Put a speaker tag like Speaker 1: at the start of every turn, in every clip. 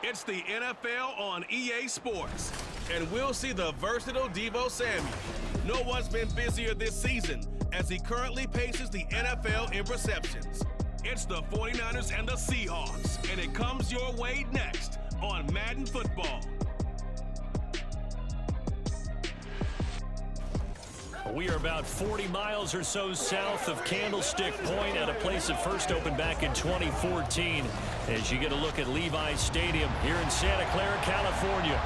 Speaker 1: It's the NFL on EA Sports, and we'll see the versatile Deebo Samuel. No one's been busier this season as he currently paces the NFL in receptions. It's the 49ers and the Seahawks, and it comes your way next on Madden Football.
Speaker 2: We are about 40 miles or so south of Candlestick Point at a place that first opened back in 2014 as you get a look at Levi's Stadium here in Santa Clara, California.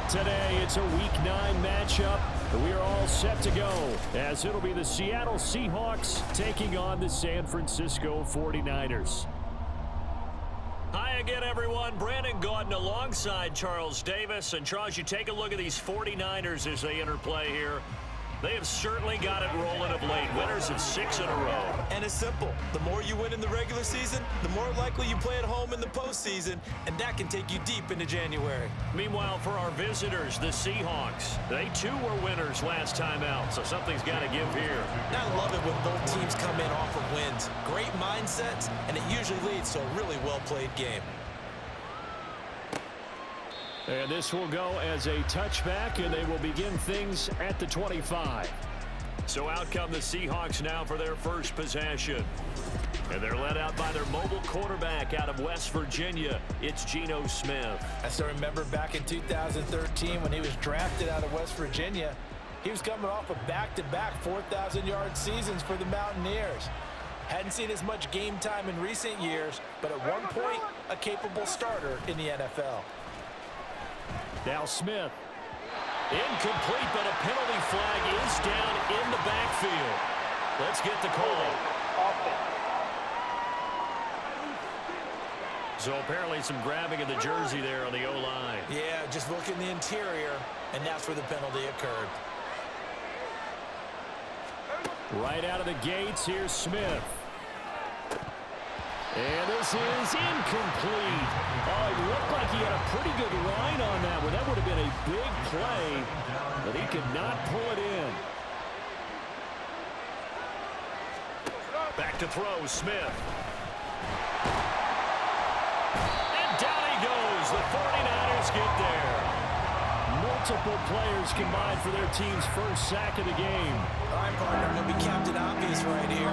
Speaker 2: Today, it's a Week 9 matchup. We are all set to go as it'll be the Seattle Seahawks taking on the San Francisco 49ers. Hi again, everyone. Brandon Gaudin alongside Charles Davis. And Charles, you take a look at these 49ers as they interplay here. They have certainly got it rolling of late. Winners of 6 in a row.
Speaker 3: And it's simple. The more you win in the regular season, the more likely you play at home in the postseason, and that can take you deep into January.
Speaker 2: Meanwhile, for our visitors, the Seahawks, they too were winners last time out, so something's got to give here.
Speaker 3: I love it when both teams come in off of wins. Great mindsets, and it usually leads to a really well-played game.
Speaker 2: And this will go as a touchback, and they will begin things at the 25. So out come the Seahawks now for their first possession. And they're led out by their mobile quarterback out of West Virginia. It's Geno Smith.
Speaker 4: I still remember back in 2013 when he was drafted out of West Virginia. He was coming off of back-to-back 4,000-yard seasons for the Mountaineers. Hadn't seen as much game time in recent years, but at one point, a capable starter in the NFL.
Speaker 2: Now Smith. Incomplete, but a penalty flag is down in the backfield. Let's get the call. So apparently some grabbing of the jersey there on the O-line.
Speaker 3: Yeah, just look in the interior, and that's where the penalty occurred.
Speaker 2: Right out of the gates, here's Smith. And this is incomplete. Oh, it looked like he had a pretty good line on that one. That would have been a big play, but he could not pull it in. Back to throw, Smith. And down he goes. The 49ers get there. Multiple players combined for their team's first sack of the game.
Speaker 3: All right, partner, going to be Captain Obvious right here.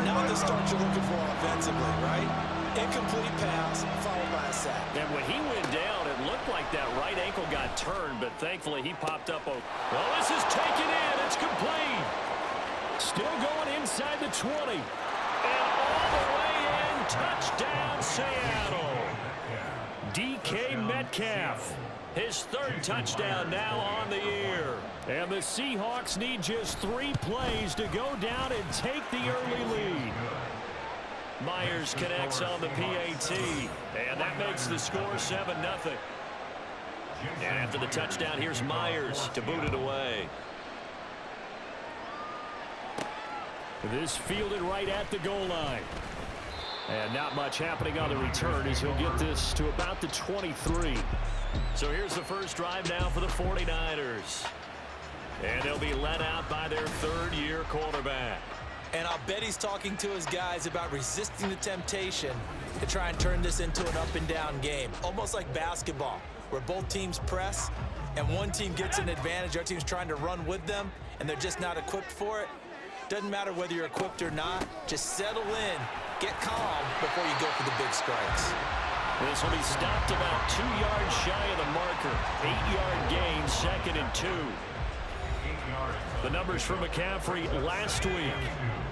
Speaker 3: Not the start you're looking for offensively, right? Incomplete pass, followed by a sack.
Speaker 2: And when he went down, it looked like that right ankle got turned, but thankfully he popped up. Well, this is taken in. It's complete. Still going inside the 20. And all the way in. Touchdown, Seattle. DK Metcalf. His third touchdown now on the year. And the Seahawks need just 3 plays to go down and take the early lead. Myers connects on the PAT. And that makes the score 7-0. And after the touchdown, here's Myers to boot it away. This fielded right at the goal line. And not much happening on the return as he'll get this to about the 23. So here's the first drive now for the 49ers. And they'll be led out by their third-year quarterback.
Speaker 3: And I'll bet he's talking to his guys about resisting the temptation to try and turn this into an up-and-down game. Almost like basketball, where both teams press, and one team gets an advantage, our team's trying to run with them, and they're just not equipped for it. Doesn't matter whether you're equipped or not. Just settle in, get calm before you go for the big strikes.
Speaker 2: This will be stopped about 2 yards shy of the marker. 8-yard gain, 2nd and 2. The numbers for McCaffrey last week.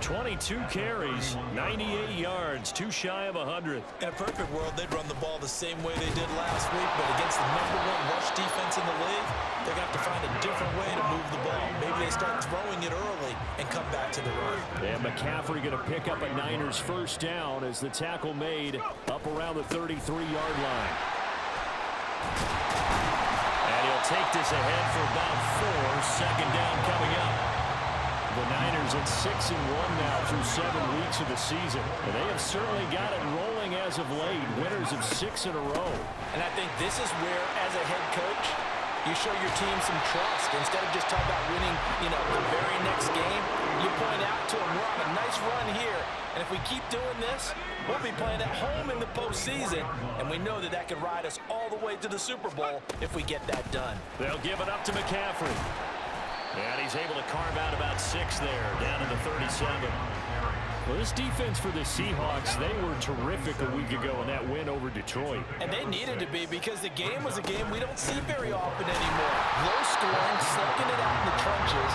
Speaker 2: 22 carries, 98 yards, 2 shy of 100.
Speaker 3: In a perfect world, they'd run the ball the same way they did last week, but against the #1 rush defense in the league, they're going to have to find a different way to move the ball. Maybe they start throwing it early and come back to the run.
Speaker 2: And McCaffrey going to pick up a Niners first down as the tackle made up around the 33-yard line. And he'll take this ahead for about 4. 2nd down coming up. The Niners at 6-1 now through 7 weeks of the season. And they have certainly got it rolling as of late. Winners of 6 in a row.
Speaker 3: And I think this is where, as a head coach, You show your team some trust. Instead of just talking about winning, the very next game, you point out to them, we're on a nice run here, and if we keep doing this, we'll be playing at home in the postseason, and we know that can ride us all the way to the Super Bowl if we get that done.
Speaker 2: They'll give it up to McCaffrey. And he's able to carve out about 6 there, down to the 37. Well, this defense for the Seahawks, they were terrific a week ago in that win over Detroit.
Speaker 3: And they needed to be, because the game was a game we don't see very often anymore. Low scoring, slugging it out in the trenches.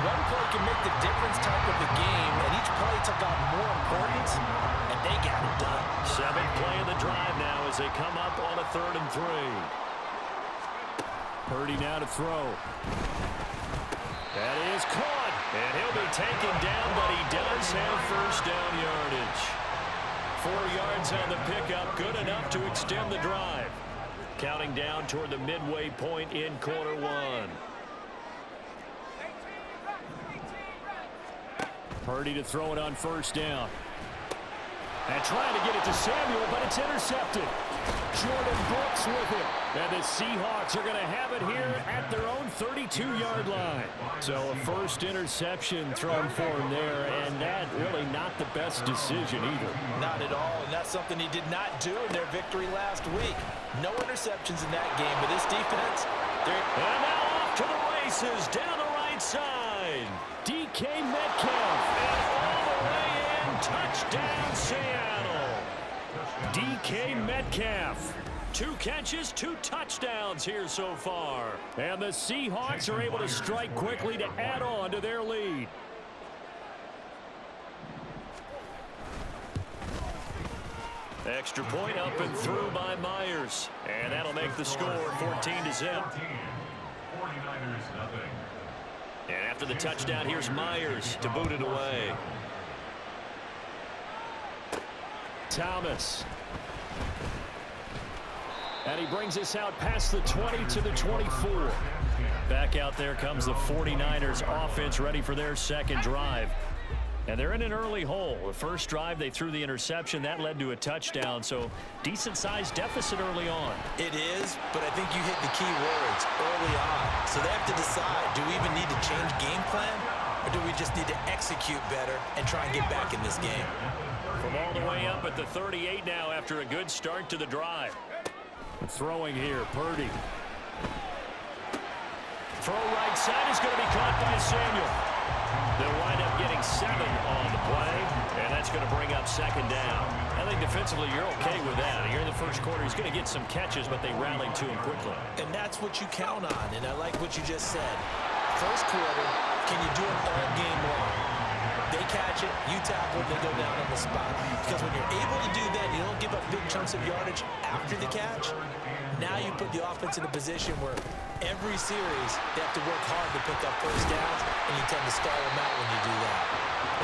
Speaker 3: One play can make the difference type of the game, and each play took on more importance, and they got it done.
Speaker 2: 7th play of the drive now as they come up on a 3rd and 3. Purdy now to throw. That is caught, and he'll be taken down, but he does have first down yardage. 4 yards on the pickup, good enough to extend the drive. Counting down toward the midway point in quarter 1. Purdy to throw it on first down. And trying to get it to Samuel, but it's intercepted. Jordan Brooks with it. And the Seahawks are going to have it here at their own 32-yard line. So a first interception thrown for him there, and that really not the best decision either.
Speaker 3: Not at all, and that's something he did not do in their victory last week. No interceptions in that game, but this defense,
Speaker 2: and now off to the races down the right side. DK Metcalf, and all the way in, touchdown Seattle. DK Metcalf. 2 catches, 2 touchdowns here so far. And the Seahawks are able to strike quickly to add on to their lead. Extra point up and through by Myers. And that'll make the score 14-0. And after the touchdown, here's Myers to boot it away. Thomas. And he brings us out past the 20 to the 24. Back out there comes the 49ers offense ready for their second drive. And they're in an early hole. The first drive, they threw the interception. That led to a touchdown, so decent-sized deficit early on.
Speaker 3: It is, but I think you hit the key words early on. So they have to decide, do we even need to change game plan, or do we just need to execute better and try and get back in this game?
Speaker 2: From all the way up at the 38 now after a good start to the drive. Throwing here, Purdy. Throw right side is going to be caught by Samuel. They'll wind up getting 7 on the play, and that's going to bring up second down. I think defensively you're okay with that. Here in the first quarter, he's going to get some catches, but they rallied to him quickly.
Speaker 3: And that's what you count on, and I like what you just said. First quarter, can you do it all game long? They catch it, you tackle it, they go down on the spot. Because when you're able to do that, you don't give up big chunks of yardage after the catch. Now you put the offense in a position where every series they have to work hard to pick up first downs, and you tend to stall them out when you do that.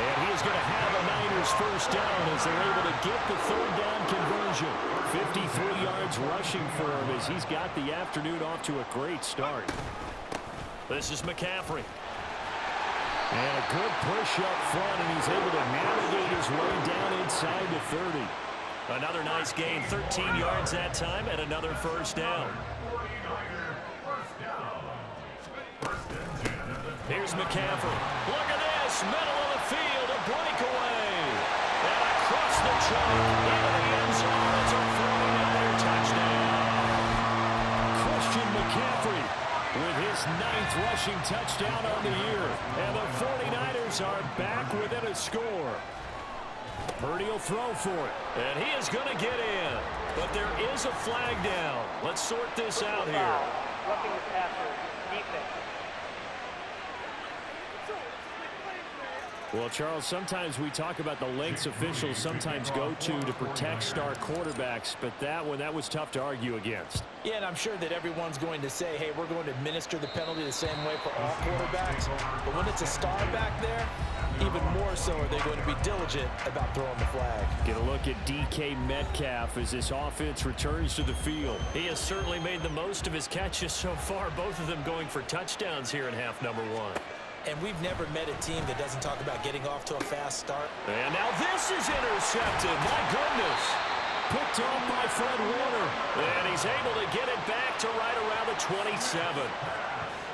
Speaker 2: And he is going to have a Niners first down as they're able to get the 3rd down conversion. 53 yards rushing for him as he's got the afternoon off to a great start. This is McCaffrey. And a good push up front, and he's able to navigate his way down inside the 30. Another nice gain, 13 yards that time, and another first down. Here's McCaffrey. Look at this, middle of the field, a breakaway. And across the trunk, into the end zone. It's a 49er touchdown. Christian McCaffrey with his 9th rushing touchdown on the year. And the 49ers are back within a score. Purdy will throw for it. And he is going to get in. But there is a flag down. Let's sort this out here.
Speaker 5: Roughing the passer, defense.
Speaker 2: Well, Charles, sometimes we talk about the lengths officials sometimes go to protect star quarterbacks, but that was tough to argue against.
Speaker 3: Yeah, and I'm sure that everyone's going to say, hey, we're going to administer the penalty the same way for all quarterbacks. But when it's a star back there, even more so are they going to be diligent about throwing the flag.
Speaker 2: Get a look at DK Metcalf as this offense returns to the field. He has certainly made the most of his catches so far, both of them going for touchdowns here in half number 1.
Speaker 3: And we've never met a team that doesn't talk about getting off to a fast start.
Speaker 2: And now this is intercepted. My goodness. Picked off by Fred Warner. And he's he's able to get it back to right around the 27.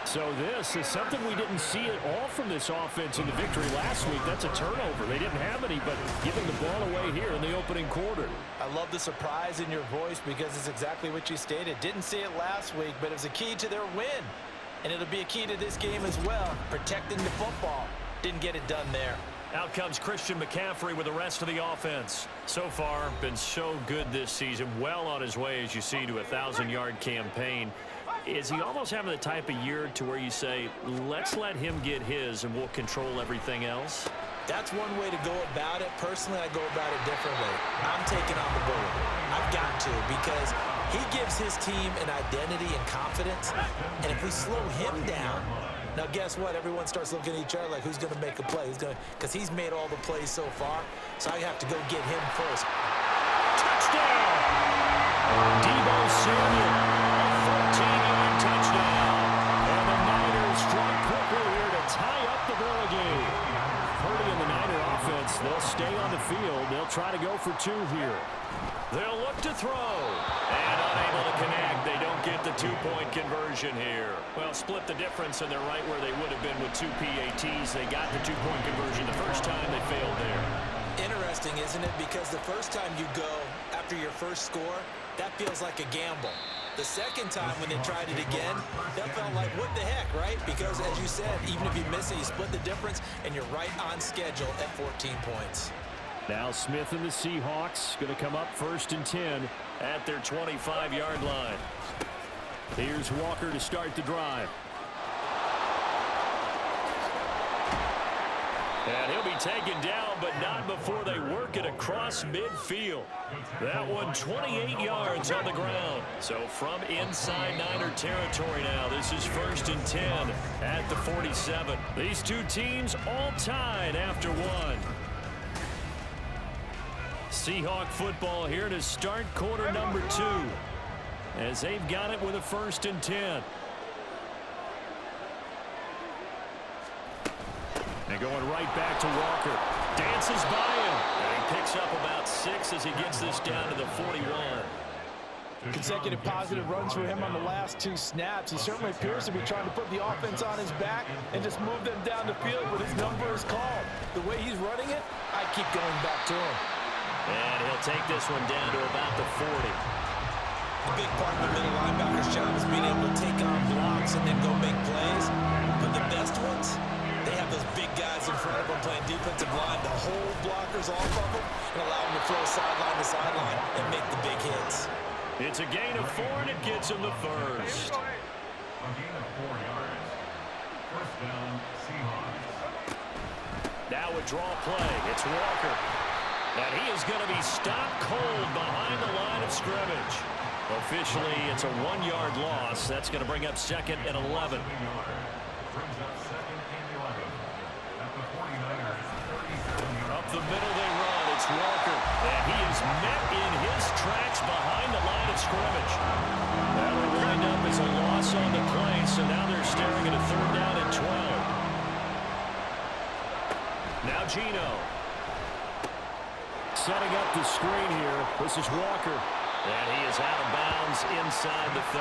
Speaker 2: So this is something we didn't see at all from this offense in the victory last week. That's a turnover. They didn't have any, but giving the ball away here in the opening quarter.
Speaker 3: I love the surprise in your voice because it's exactly what you stated. Didn't see it last week, but it was a key to their win. And it'll be a key to this game as well, protecting the football. Didn't get it done there.
Speaker 2: Out comes Christian McCaffrey with the rest of the offense. So far, been so good this season. Well on his way, as you see, to a 1,000-yard campaign. Is he almost having the type of year to where you say, let's let him get his and we'll control everything else?
Speaker 3: That's one way to go about it. Personally, I go about it differently. I'm taking on the bullet. I've got to, because he gives his team an identity and confidence. And if we slow him down, now guess what? Everyone starts looking at each other like, who's going to make a play? Because he's made all the plays so far. So I have to go get him first.
Speaker 2: Touchdown! Deebo Samuel, a 14-yard touchdown. And the Niners drop quickly here to tie up the ball game. Purdy and the Niner offense, they'll stay on the field. They'll try to go for two here. They'll look to throw. And unable to connect. They don't get the two-point conversion here. Well, split the difference, and they're right where they would have been with two PATs. They got the two-point conversion the first time. They failed there.
Speaker 3: Interesting, isn't it? Because the first time you go after your first score, that feels like a gamble. The second time when they tried it again, that felt like, what the heck, right? Because, as you said, even if you miss it, you split the difference, and you're right on schedule at 14 points.
Speaker 2: Now Smith and the Seahawks going to come up 1st and 10 at their 25-yard line. Here's Walker to start the drive. And he'll be taken down, but not before they work it across midfield. That one 28 yards on the ground. So from inside Niner territory now, this is 1st and 10 at the 47. These two teams all tied after one. Seahawk football here to start quarter number 2 as they've got it with a 1st and 10. And going right back to Walker. Dances by him. And he picks up about 6 as he gets this down to the 41.
Speaker 4: Consecutive positive runs for him on the last 2 snaps. He certainly appears to be trying to put the offense on his back and just move them down the field, but his number is called. The way he's running it, I keep going back to him.
Speaker 2: And he'll take this one down to about the 40.
Speaker 3: A big part of the middle linebacker's job is being able to take on blocks and then go make plays. But the best ones, they have those big guys in front of them playing defensive line to hold blockers off of them and allow them to throw sideline to sideline and make the big hits.
Speaker 2: It's a gain of 4, and it gets him the first.
Speaker 6: A gain of 4 yards. First down, Seahawks.
Speaker 2: Now a draw play. It's Walker. And he is going to be stopped cold behind the line of scrimmage. Officially, it's a 1-yard loss. That's going to bring up 2nd and 11. Up the middle they run. It's Walker. And he is met in his tracks behind the line of scrimmage. That'll wind up as a loss on the play. So now they're staring at a 3rd down and 12. Now Gino. Setting up the screen here. This is Walker. And he is out of bounds inside the 30.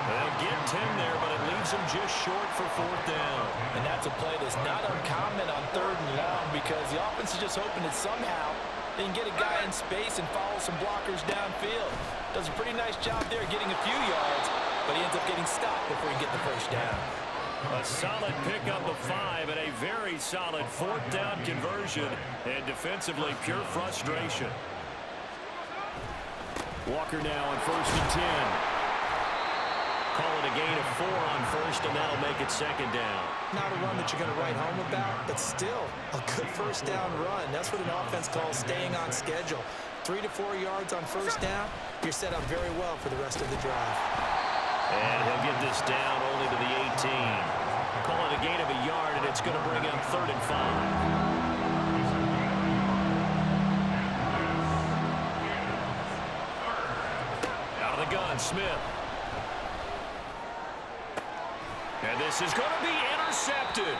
Speaker 2: They'll get 10 there, but it leaves him just short for 4th down.
Speaker 3: And that's a play that's not uncommon on 3rd and long because the offense is just hoping that somehow they can get a guy in space and follow some blockers downfield. Does a pretty nice job there getting a few yards, but he ends up getting stopped before he can get the 1st down.
Speaker 2: A solid pickup of 5 and a very solid 4th down conversion, and defensively pure frustration. Walker now on 1st and 10. Call it a gain of 4 on 1st, and that'll make it 2nd down.
Speaker 3: Not a run that you're going to write home about, but still a good 1st down run. That's what an offense calls staying on schedule. 3 to 4 yards on 1st down, you're set up very well for the rest of the drive.
Speaker 2: And he'll get this down only to the 18. Call it a gain of a yard, and it's going to bring up 3rd and 5. Out of the gun, Smith. And this is going to be intercepted.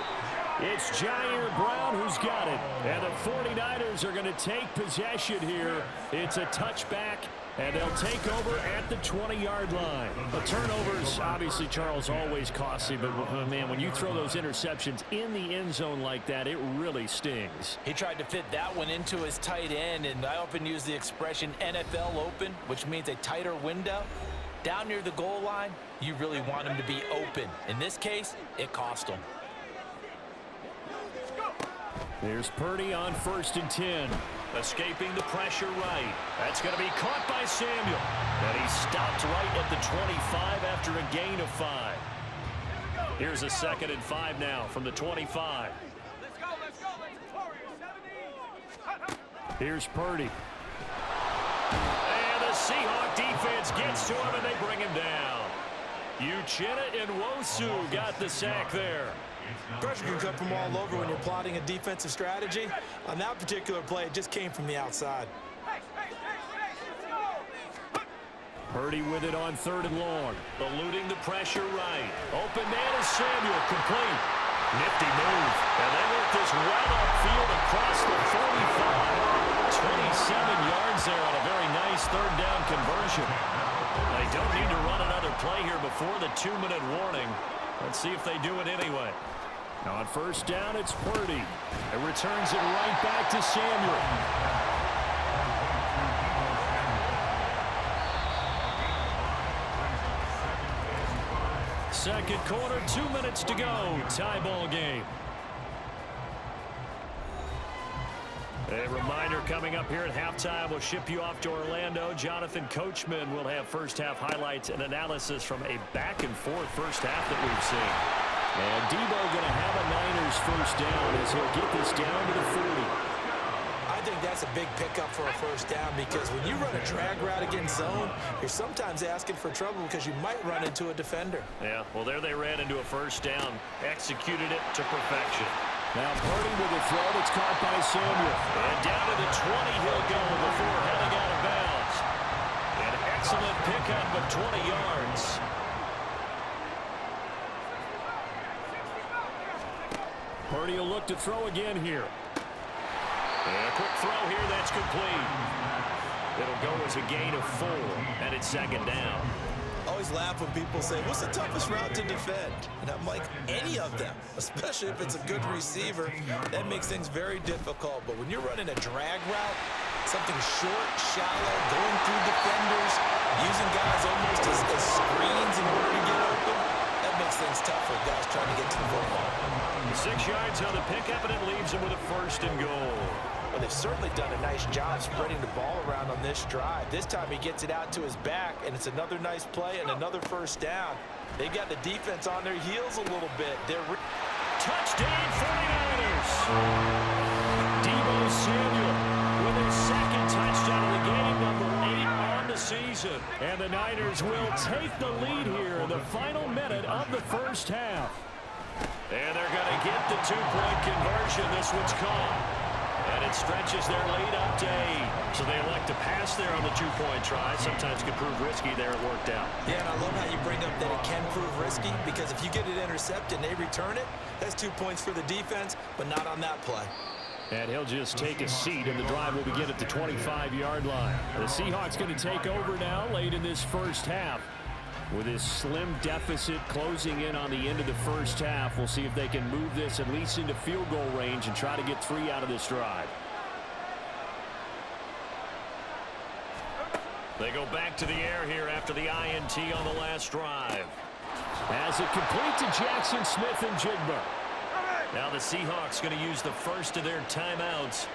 Speaker 2: It's Jair Brown who's got it. And the 49ers are going to take possession here. It's a touchback, and they'll take over at the 20-yard line. The turnovers, obviously, Charles, always costly. But, man, when you throw those interceptions in the end zone like that, it really stings.
Speaker 3: He tried to fit that one into his tight end, and I often use the expression NFL open, which means a tighter window. Down near the goal line, you really want him to be open. In this case, it cost him.
Speaker 2: There's Purdy on 1st and 10. Escaping the pressure right. That's going to be caught by Samuel. And he stopped right at the 25 after a gain of 5. Here's a 2nd and 5 now from the 25. Here's Purdy. And the Seahawks defense gets to him, and they bring him down. Uchenna and Nwosu got the sack there.
Speaker 3: Pressure can come from all over when you're plotting a defensive strategy. On that particular play, it just came from the outside.
Speaker 2: Purdy with it on 3rd and long. Eluding the pressure right. Open man is Samuel, complete. Nifty move. And they work this right upfield across the 45. 27 yards there on a very nice 3rd down conversion. They don't need to run another play here before the 2-minute warning. Let's see if they do it anyway. Now on 1st down, it's Purdy. It returns it right back to Samuel. Second quarter, 2 minutes to go. Tie ball game. A reminder coming up here at halftime. We'll ship you off to Orlando. Jonathan Coachman will have first-half highlights and analysis from a back-and-forth first half that we've seen. And Debo going to have a Niners first down as he'll get this down to the 40.
Speaker 3: I think that's a big pickup for a first down because when you run a drag route against zone, you're sometimes asking for trouble because you might run into a defender.
Speaker 2: Yeah, well, there they ran into a first down. Executed it to perfection. Now Purdy with a throw that's caught by Samuel. And down to the 20 he'll go before heading out of bounds. An excellent pickup of 20 yards. Purdy will look to throw again here. And a quick throw here that's complete. It'll go as a gain of 4, and it's 2nd down.
Speaker 3: I always laugh when people say, what's the toughest route to defend? And I'm like, any of them, especially if it's a good receiver. That makes things very difficult. But when you're running a drag route, something short, shallow, going through defenders, using guys almost as screens in order to get open, that makes things tough for guys trying to get to the football.
Speaker 2: 6 yards on the pickup, and it leaves him with a 1st and goal.
Speaker 3: Well, they've certainly done a nice job spreading the ball around on this drive. This time he gets it out to his back, and it's another nice play and another first down. They've got the defense on their heels a little bit.
Speaker 2: Touchdown 49ers! Debo Samuel with his 2nd touchdown of the game, number 8 on the season. And the Niners will take the lead here in the final minute of the first half. And they're going to get the 2-point conversion. This one's caught. And it stretches their lead up to 8. So they elect to pass there on the 2-point try. Sometimes can prove risky. There it worked out.
Speaker 3: Yeah, and I love how you bring up that it can prove risky because if you get it intercepted and they return it, that's 2 points for the defense, but not on that play.
Speaker 2: And he'll just take a seat, and the drive will begin at the 25-yard line. The Seahawks going to take over now late in this first half. With this slim deficit closing in on the end of the first half, we'll see if they can move this at least into field goal range and try to get 3 out of this drive. They go back to the air here after the INT on the last drive. As it complete to Jackson Smith and Jigba. Now the Seahawks going to use the first of their timeouts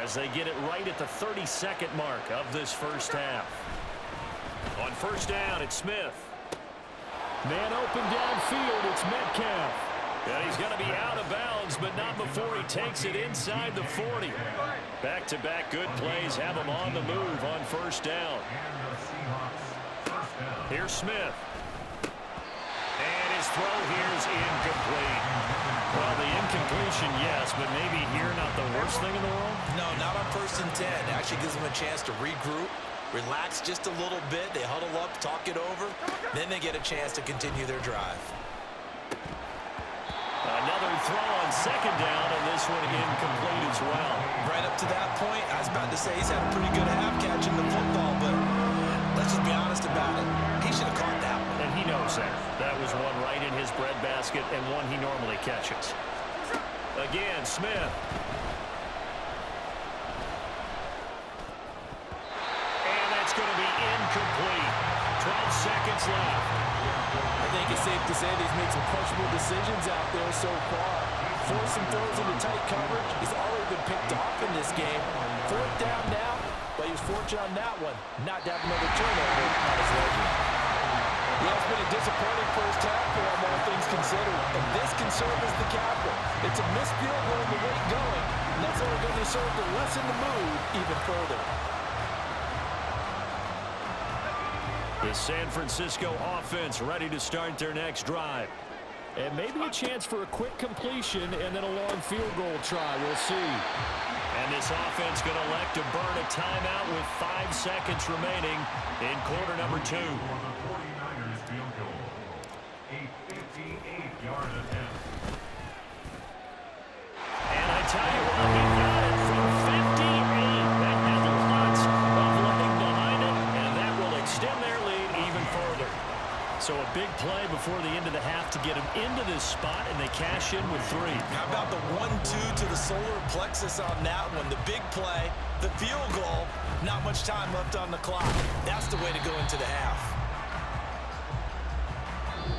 Speaker 2: as they get it right at the 32nd mark of this first half. On 1st down, it's Smith. Man open downfield, it's Metcalf. And he's going to be out of bounds, but not before he takes it inside the 40. Back-to-back good plays have him on the move on 1st down. Here's Smith. And his throw here is incomplete. Well, the incompletion, yes, but maybe here not the worst thing in the world?
Speaker 3: No, not on 1st and 10. It actually gives them a chance to regroup. Relax just a little bit. They huddle up, talk it over. Then they get a chance to continue their drive.
Speaker 2: Another throw on second down, and this one incomplete as well.
Speaker 3: Right up to that point, I was about to say he's had a pretty good half catching the football, but let's just be honest about it. He should have caught that one.
Speaker 2: And he knows that. That was one right in his breadbasket and one he normally catches. Again, Smith. And that's going to be incomplete. 12 seconds left.
Speaker 4: I think it's safe to say that he's made some questionable decisions out there so far. Forcing throws into tight coverage. He's already been picked off in this game. Fourth down now, but he was fortunate on that one. Not to have another turnover on his ledger. Yeah, it's been a disappointing first half for him, all things considered. And this can serve as the captain. It's a missed field goal in the late going, and that's only going to serve to lessen the mood even further.
Speaker 2: The San Francisco offense ready to start their next drive. And maybe a chance for a quick completion and then a long field goal try. We'll see. And this offense going to elect to burn a timeout with 5 seconds remaining in quarter number 2.
Speaker 6: For the 49ers field goal. A 58-yard attempt.
Speaker 2: And I tell you what, he got it from 58. That has lots of leg behind it, and that will extend their lead even further. So a big play before the end of the half to get him into this spot, and they cash in with 3.
Speaker 3: How about the 1-2 to the solar plexus on that one? The big play, the field goal, not much time left on the clock. That's the way to go into the half.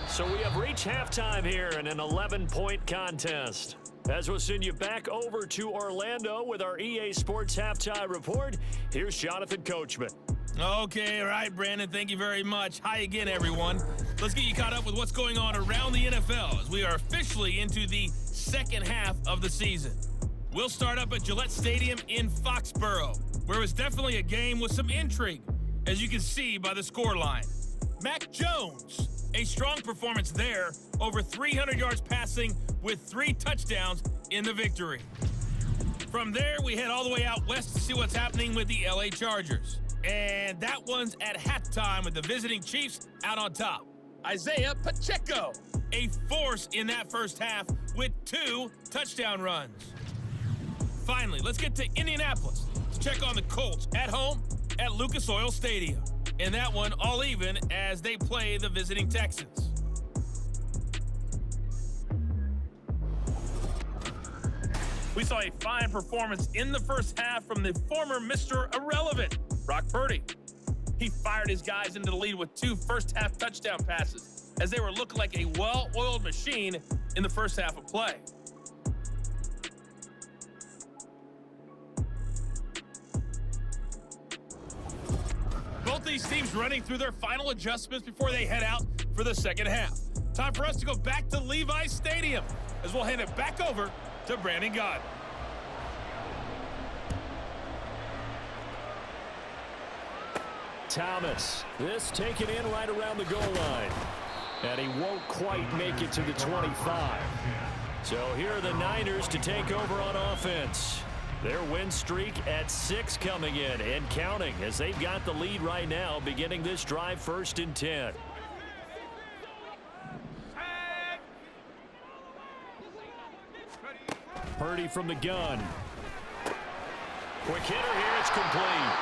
Speaker 2: So we have reached halftime here in an 11-point contest. As we'll send you back over to Orlando with our EA Sports Halftime Report, here's Jonathan Coachman.
Speaker 7: Okay, all right, Brandon, thank you very much. Hi again, everyone. Let's get you caught up with what's going on around the NFL as we are officially into the second half of the season. We'll start up at Gillette Stadium in Foxborough, where it was definitely a game with some intrigue, as you can see by the scoreline. Mac Jones, a strong performance there, over 300 yards passing with 3 touchdowns in the victory. From there, we head all the way out west to see what's happening with the LA Chargers. And that one's at halftime with the visiting Chiefs out on top. Isaiah Pacheco, a force in that first half with 2 touchdown runs. Finally, let's get to Indianapolis to check on the Colts at home at Lucas Oil Stadium. And that one all even as they play the visiting Texans. We saw a fine performance in the first half from the former Mr. Irrelevant, Brock Purdy. He fired his guys into the lead with 2 first-half touchdown passes as they were looking like a well-oiled machine in the first half of play. Both these teams running through their final adjustments before they head out for the second half. Time for us to go back to Levi's Stadium as we'll hand it back over to Brandon Gott.
Speaker 2: Thomas, this taken in right around the goal line. And he won't quite make it to the 25. So here are the Niners to take over on offense. Their win streak at 6 coming in and counting as they've got the lead right now beginning this drive 1st and 10. Purdy from the gun. Quick hitter here, it's complete.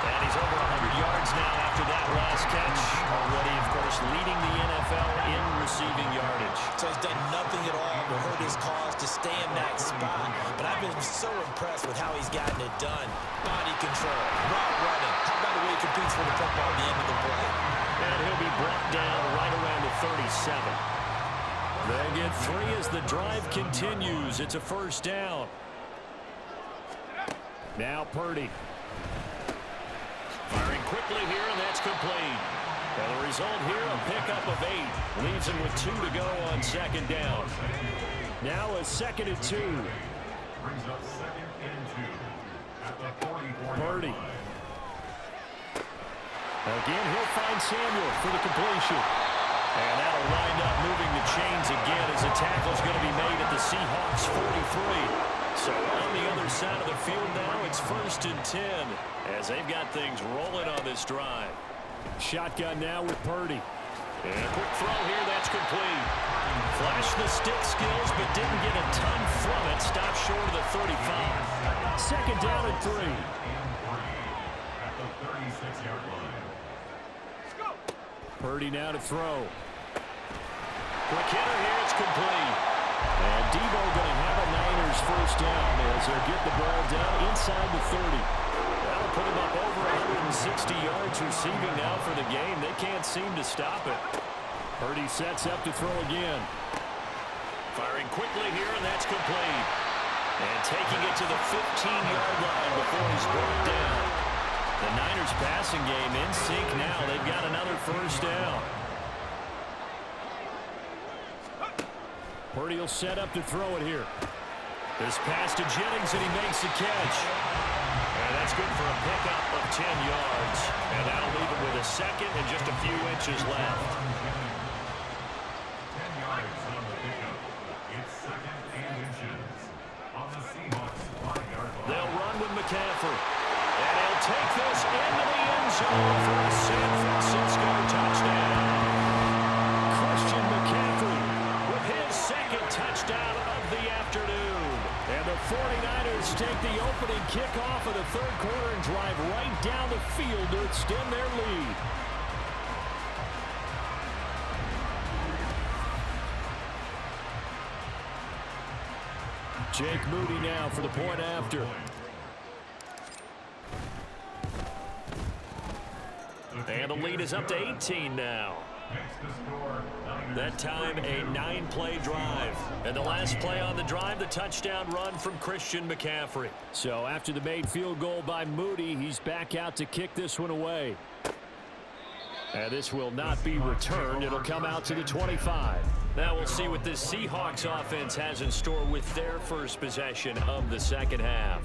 Speaker 2: And he's over 100 yards now after that last catch. Already, of course, leading the NFL in receiving yardage.
Speaker 3: So he's done nothing at all to hurt his cause to stay in that spot. But I've been so impressed with how he's gotten it done. Body control, route running. How about the way he competes for the football at the end of the play?
Speaker 2: And he'll be brought down right around the 37. They'll get 3 as the drive continues. It's a first down. Now Purdy. Firing quickly here, and that's complete. And the result here, a pickup of 8. Leaves him with 2 to go on second down. Now a 2nd and 2.
Speaker 6: Brings up 2nd and 2 at the 44-yard
Speaker 2: Purdy.
Speaker 6: line.
Speaker 2: Again, he'll find Samuel for the completion. And that'll wind up moving the chains again as the tackle's going to be made at the Seahawks 43. So on the other side of the field now, it's 1st and 10 as they've got things rolling on this drive. Shotgun now with Purdy. And a quick throw here, that's complete. Flashed the stick skills, but didn't get a ton from it. Stopped short of the 35. Second down and 3.
Speaker 6: At the 36-yard line.
Speaker 2: Purdy now to throw. Quick hitter here, it's complete. And Debo going to have a Niners first down as they get the ball down inside the 30. That'll put him up over 160 yards receiving now for the game. They can't seem to stop it. Purdy sets up to throw again. Firing quickly here, and that's complete. And taking it to the 15-yard line before he's brought down. The Niners passing game in sync now. They've got another first down. Purdy will set up to throw it here. This pass to Jennings, and he makes the catch. And that's good for a pickup of 10 yards. And that'll leave him with a second and just a few inches left.
Speaker 6: 10 yards on the pickup. It's second and inches. On the Seahawks 5-yard line.
Speaker 2: They'll run with McCaffrey. And he'll take this into the end zone for a San Francisco touchdown. Christian McCaffrey with his second touchdown of the afternoon. And the 49ers take the opening kickoff of the third quarter and drive right down the field to extend their lead. Jake Moody now for the point after. And the lead is up to 18 now. That time, a 9-play drive. And the last play on the drive, the touchdown run from Christian McCaffrey. So after the made field goal by Moody, he's back out to kick this one away. And this will not be returned. It'll come out to the 25. Now we'll see what this Seahawks offense has in store with their first possession of the second half.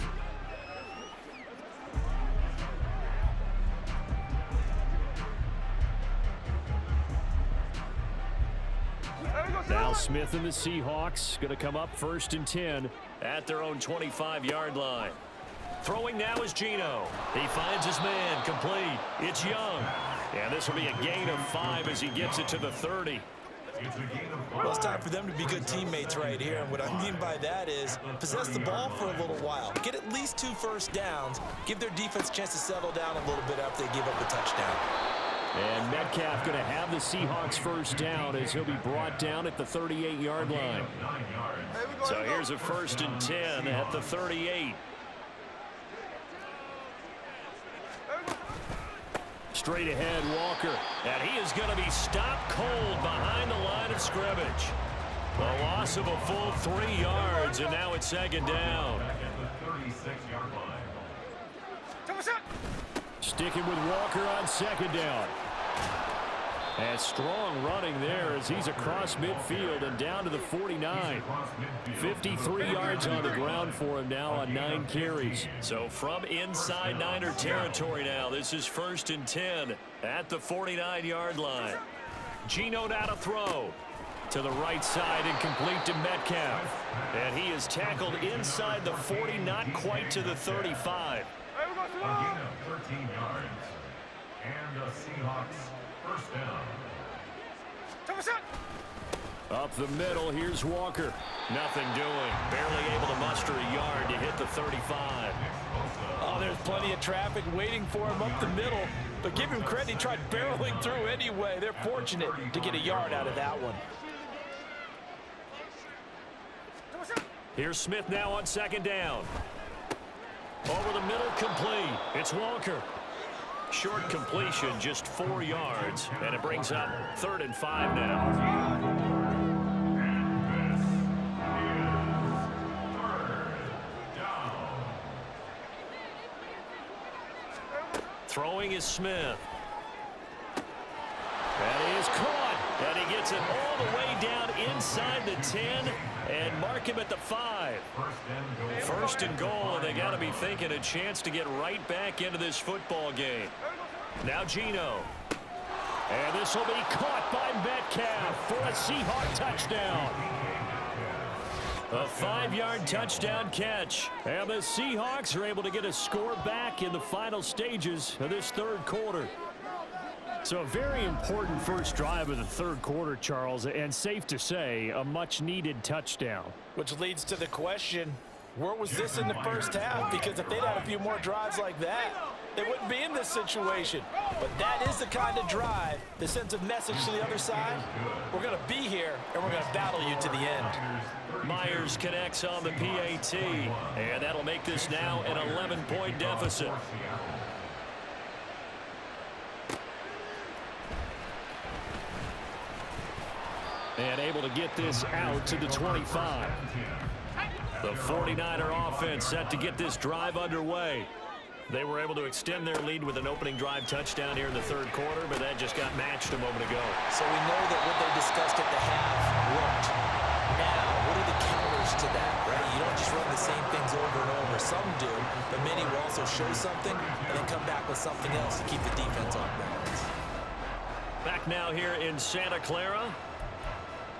Speaker 2: Now Smith and the Seahawks going to come up 1st and 10 at their own 25-yard line. Throwing now is Geno. He finds his man, complete. It's Young. And this will be a gain of 5 as he gets it to the 30.
Speaker 3: Well, it's time for them to be good teammates right here. And what I mean by that is possess the ball for a little while. Get at least 2 first downs. Give their defense a chance to settle down a little bit after they give up the touchdown.
Speaker 2: And Metcalf going to have the Seahawks first down as he'll be brought down at the 38-yard line. So here's a 1st and 10 at the 38. Straight ahead, Walker. And he is going to be stopped cold behind the line of scrimmage. A loss of a full 3 yards, and now it's 2nd down. Sticking with Walker on 2nd down. And strong running there as he's across midfield and down to the 49. 53 yards on the ground for him now on 9 carries. So from inside Niner territory now, this is 1st and 10 at the 49-yard line. Geno now to throw. To the right side and complete to Metcalf. And he is tackled inside the 40, not quite to the 35.
Speaker 6: A gain of 13 yards. And the Seahawks first down.
Speaker 2: Up the middle, here's Walker. Nothing doing. Barely able to muster a yard to hit the 35.
Speaker 4: Oh, there's plenty of traffic waiting for him up the middle. But give him credit, he tried barreling through anyway. They're fortunate to get a yard out of that one.
Speaker 2: Here's Smith now on 2nd down. Over the middle, complete. It's Walker. Short completion, just 4 yards, and it brings up 3rd and 5 now.
Speaker 6: And this is 3rd down.
Speaker 2: Throwing is Smith. And he is caught. And he gets it all the way down inside the 10 and mark him at the 5. 1st and goal, and they got to be thinking a chance to get right back into this football game. Now Geno. And this will be caught by Metcalf for a Seahawk touchdown. A 5-yard touchdown catch. And the Seahawks are able to get a score back in the final stages of this 3rd quarter. So a very important first drive of the third quarter, Charles, and safe to say, a much-needed touchdown.
Speaker 4: Which leads to the question, where was this in the first half? Because if they'd had a few more drives like that, they wouldn't be in this situation. But that is the kind of drive that sends a message to the other side. We're going to be here, and we're going to battle you to the end.
Speaker 2: Myers connects on the PAT, and that'll make this now an 11-point deficit. And able to get this out to the 25. The 49er offense set to get this drive underway. They were able to extend their lead with an opening drive touchdown here in the third quarter, but that just got matched a moment ago.
Speaker 3: So we know that what they discussed at the half worked. Now, what are the counters to that, right? You don't just run the same things over and over. Some do, but many will also show something and then come back with something else to keep the defense off balance.
Speaker 2: Back now here in Santa Clara.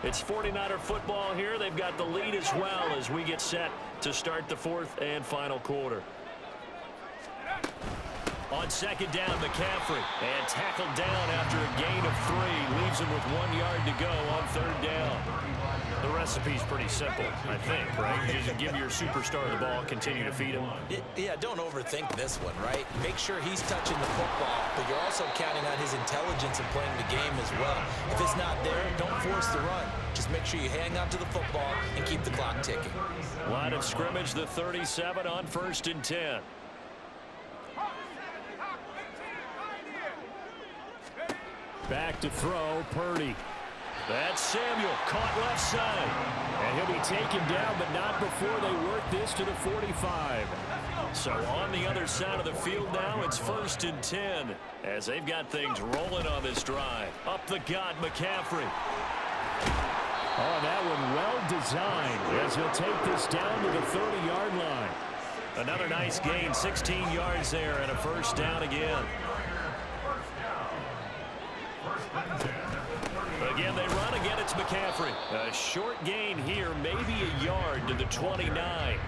Speaker 2: It's 49er football here. They've got the lead as well as we get set to start the fourth and final quarter. On second down, McCaffrey, and tackled down after a gain of 3. Leaves him with 1 yard to go on third down. The recipe's pretty simple, I think, right? You just give your superstar the ball, continue to feed him.
Speaker 3: Yeah, don't overthink this one, right? Make sure he's touching the football, but you're also counting on his intelligence in playing the game as well. If it's not there, don't force the run. Just make sure you hang on to the football and keep the clock ticking.
Speaker 2: Line of scrimmage, the 37 on 1st and 10. Back to throw, Purdy. That's Samuel, caught left side. And he'll be taken down, but not before they work this to the 45. So on the other side of the field now, it's 1st and 10, as they've got things rolling on this drive. Up the gut, McCaffrey. Oh, that one well designed, as he'll take this down to the 30-yard line. Another nice gain, 16 yards there, and a first down again. Again, they run. Again, it's McCaffrey. A short gain here, maybe a yard to the 29.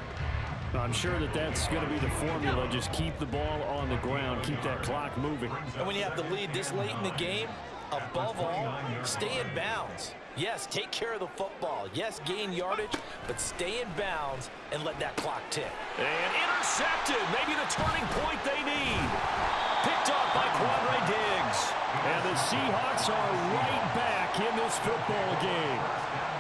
Speaker 2: I'm sure that's going to be the formula. Just keep the ball on the ground. Keep that clock moving.
Speaker 3: And when you have the lead this late in the game, above all, stay in bounds. Yes, take care of the football. Yes, gain yardage, but stay in bounds and let that clock tick.
Speaker 2: And intercepted. Maybe the turning point they need. Picked off by Quandre Diggs. And the Seahawks are right back in this football game.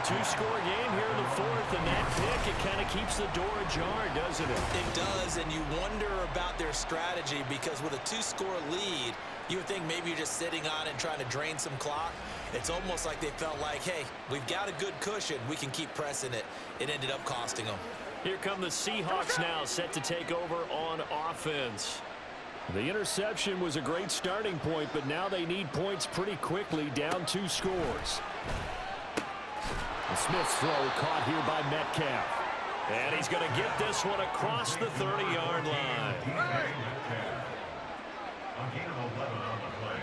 Speaker 2: 2-score game here in the fourth, and that pick, it kind of keeps the door ajar, doesn't it?
Speaker 3: It does, and you wonder about their strategy because with a 2-score lead, you would think maybe you're just sitting on it and trying to drain some clock. It's almost like they felt like, hey, we've got a good cushion. We can keep pressing it. It ended up costing them.
Speaker 2: Here come the Seahawks now, set to take over on offense. The interception was a great starting point, but now they need points pretty quickly, down 2 scores. The Smith's throw caught here by Metcalf. And he's going to get this one across the 30-yard line.
Speaker 6: A gain of 11 on the play.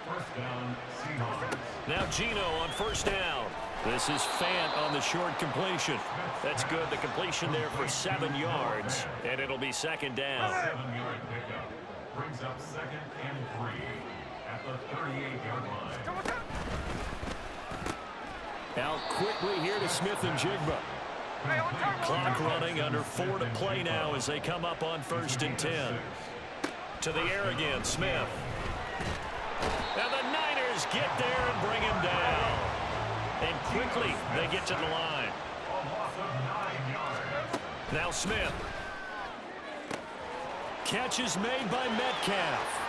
Speaker 6: First down, Seahawks.
Speaker 2: Now Gino on first down. This is Fant on the short completion. That's good. The completion there for 7 yards, and it'll be second down.
Speaker 6: 7-yard pickup brings up 2nd and 3 at the 38-yard line.
Speaker 2: Out quickly here to Smith and Jigba. Clock running, under 4 to play now as they come up on 1st and 10. To the air again, Smith. And the Niners get there and bring him down. And quickly they get to the line. Now Smith. Catch is made by Metcalf.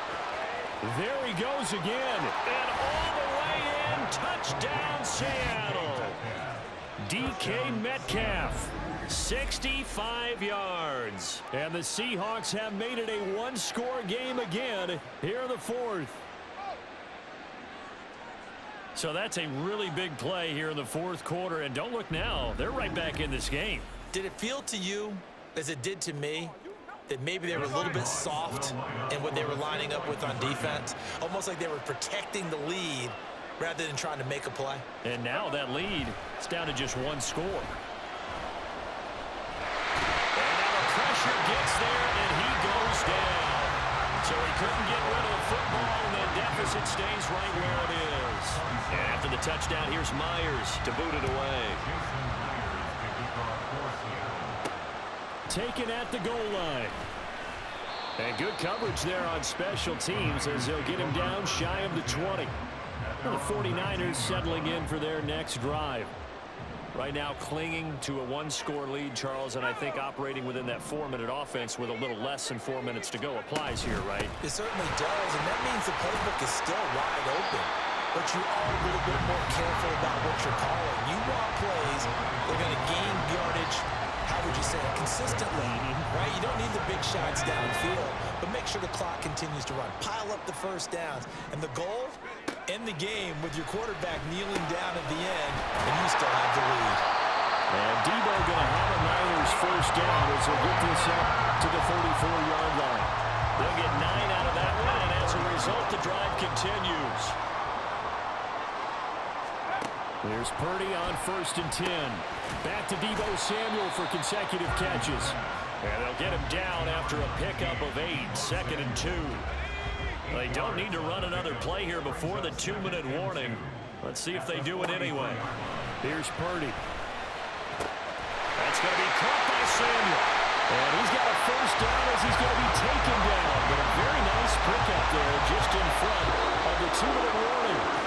Speaker 2: There he goes again. And all the way in. Touchdown Seattle. DK Metcalf. 65 yards. And the Seahawks have made it a 1-score game again here in the fourth. So that's a really big play here in the fourth quarter. And don't look now. They're right back in this game.
Speaker 3: Did it feel to you, as it did to me, that maybe they were a little bit soft in what they were lining up with on defense? Almost like they were protecting the lead rather than trying to make a play.
Speaker 2: And now that lead is down to just 1 score. And now the pressure gets there, and he goes down. So he couldn't get rid of the football, and that deficit stays right where it is. And after the touchdown, here's Myers to boot it away. Taken at the goal line. And good coverage there on special teams as they'll get him down shy of the 20. The 49ers settling in for their next drive. Right now clinging to a one-score lead, Charles, and I think operating within that 4-minute offense with a little less than 4 minutes to go applies here, right?
Speaker 3: It certainly does, and that means the playbook is still wide open. But you are a little bit more careful about what you're calling. You want plays that are going to gain yardage, how would you say it, consistently, right? You don't need the big shots downfield, but make sure the clock continues to run. Pile up the first downs. And the goal, end the game with your quarterback kneeling down at the end, and you still have the lead.
Speaker 2: And Debo going to have a Niners first down as they'll get this up to the 34-yard line. They'll get 9 out of that one, and as a result, the drive continues. There's Purdy on 1st and 10. Back to Debo Samuel for consecutive catches. And they'll get him down after a pickup of 8, 2nd and 2. They don't need to run another play here before the 2-minute warning. Let's see if they do it anyway. Here's Purdy. That's going to be caught by Samuel. And he's got a first down as he's going to be taken down. But a very nice pickup there just in front of the 2-minute warning.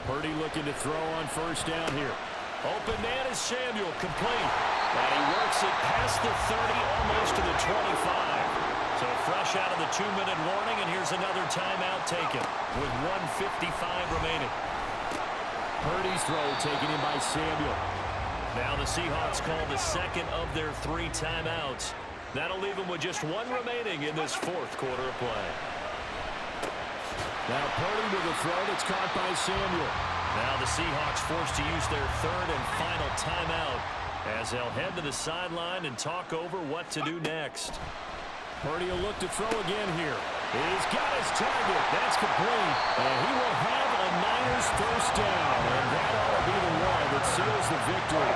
Speaker 2: Purdy looking to throw on first down here. Open man is Samuel, complete. And he works it past the 30, almost to the 25. So fresh out of the 2-minute warning, and here's another timeout taken with 1:55 remaining. Purdy's throw taken in by Samuel. Now the Seahawks call the second of their 3 timeouts. That'll leave them with just 1 remaining in this 4th quarter of play. Now Purdy with a throw that's caught by Samuel. Now the Seahawks forced to use their 3rd and final timeout as they'll head to the sideline and talk over what to do next. Purdy will look to throw again here. He's got his target. That's complete. And he will have a Niners first down. And that ought to be the one that seals the victory.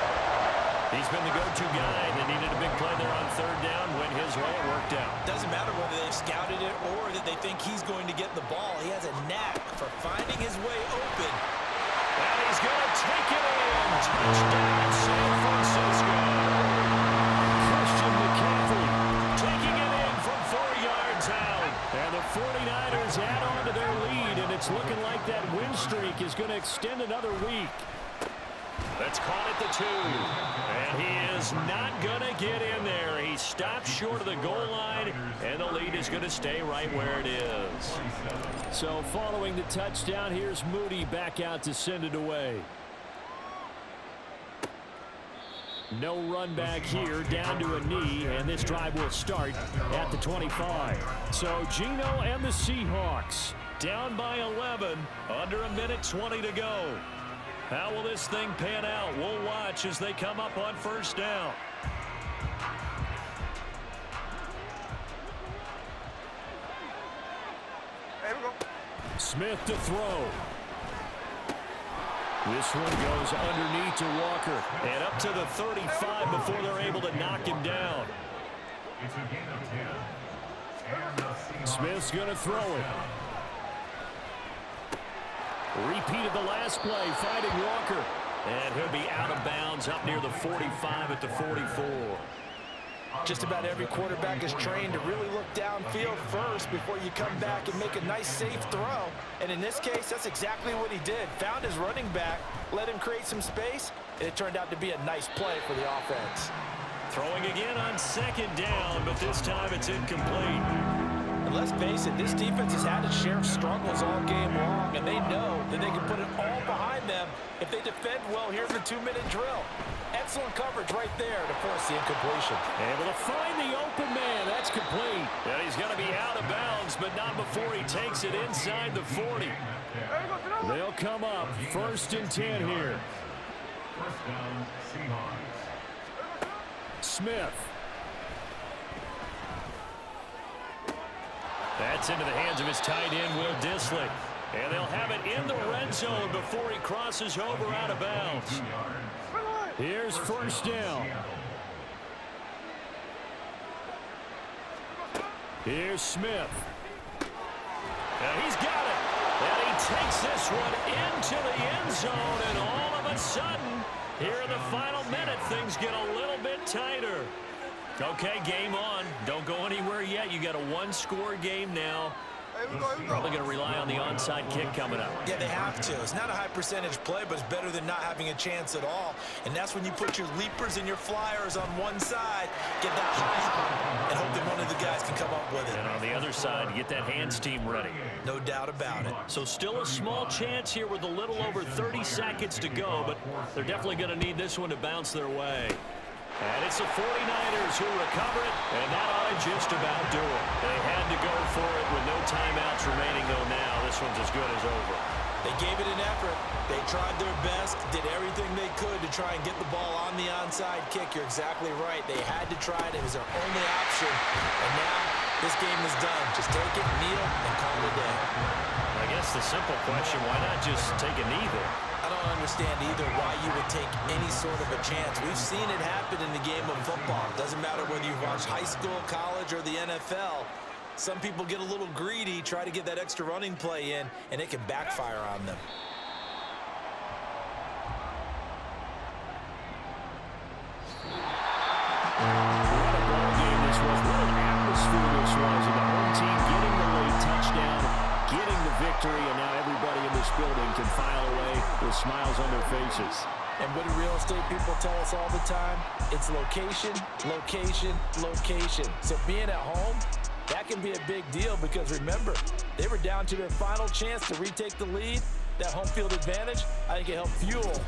Speaker 2: He's been the go-to guy. They needed a big play there on 3rd down. Went his way. It worked out.
Speaker 3: Doesn't matter whether they've scouted it or that they think he's going to get the ball. He has a knack for finding his way open.
Speaker 2: And he's going to take it in. Touchdown, San Francisco. Christian McCaffrey taking it in from 4 yards out. And the 49ers add on to their lead, and it's looking like that win streak is going to extend another week. That's caught at the 2. And he is not going to get in there. He stopped short of the goal line, and the lead is going to stay right where it is. So following the touchdown, here's Moody back out to send it away. No run back here, down to a knee, and this drive will start at the 25. So Geno and the Seahawks down by 11, under 1:20 to go. How will this thing pan out? We'll watch as they come up on first down.
Speaker 5: There we go.
Speaker 2: Smith to throw. This one goes underneath to Walker. And up to the 35 before they're able to knock him down.
Speaker 6: It's a gain of 10. And the Seahawks
Speaker 2: Smith's going to throw it. Repeat of the last play, finding Walker. And he'll be out of bounds up near the 45 at the 44.
Speaker 3: Just about every quarterback is trained to really look downfield first before you come back and make a nice, safe throw. And in this case, that's exactly what he did. Found his running back, let him create some space, and it turned out to be a nice play for the offense.
Speaker 2: Throwing again on 2nd down, but this time it's incomplete.
Speaker 3: And let's face it, this defense has had its share of struggles all game long, and they know that they can put it all behind them if they defend well here in the 2-minute drill. Excellent coverage right there to force the incompletion.
Speaker 2: Able to find the open man. That's complete. And he's going to be out of bounds, but not before he takes it inside the 40. They'll come up 1st and 10 here.
Speaker 6: first down, Seahawks.
Speaker 2: Smith. That's into the hands of his tight end, Will Dissly. And they'll have it in the red zone before he crosses over out of bounds. Here's first down. Here's Smith. And he's got it. And he takes this one into the end zone. And all of a sudden, here in the final minute, things get a little bit tighter. Okay, game on. Don't go anywhere yet. You got a one-score game now. Probably going to rely on the onside kick coming up.
Speaker 3: Yeah, they have to. It's not a high percentage play, but it's better than not having a chance at all. And that's when you put your leapers and your flyers on one side, get that high hop, and hope that one of the guys can come up with it.
Speaker 2: And on the other side, get that hands team ready.
Speaker 3: No doubt about it.
Speaker 2: So still a small chance here with a little over 30 seconds to go, but they're definitely going to need this one to bounce their way. And it's the 49ers who recover it, and that ought to just about do it. They had to go for it with no timeouts remaining, though now this one's as good as over.
Speaker 3: They gave it an effort. They tried their best, did everything they could to try and get the ball on the onside kick. You're exactly right. They had to try it. It was their only option. And now this game is done. Just take it, kneel, and call it a day.
Speaker 2: I guess the simple question, why not just take a knee there?
Speaker 3: I don't understand either why you would take any sort of a chance. We've seen it happen in the game of football. It doesn't matter whether you've watched high school, college, or the NFL. Some people get a little greedy, try to get that extra running play in, and it can backfire on them.
Speaker 2: What a ball game this was. What an atmosphere this was. And the home team getting the late touchdown, getting the victory, and now everybody in this building can file away with smiles on their faces.
Speaker 3: And what do real estate people tell us all the time? It's location, location, location. So being at home, that can be a big deal because remember, they were down to their final chance to retake the lead. That home field advantage, I think it helped fuel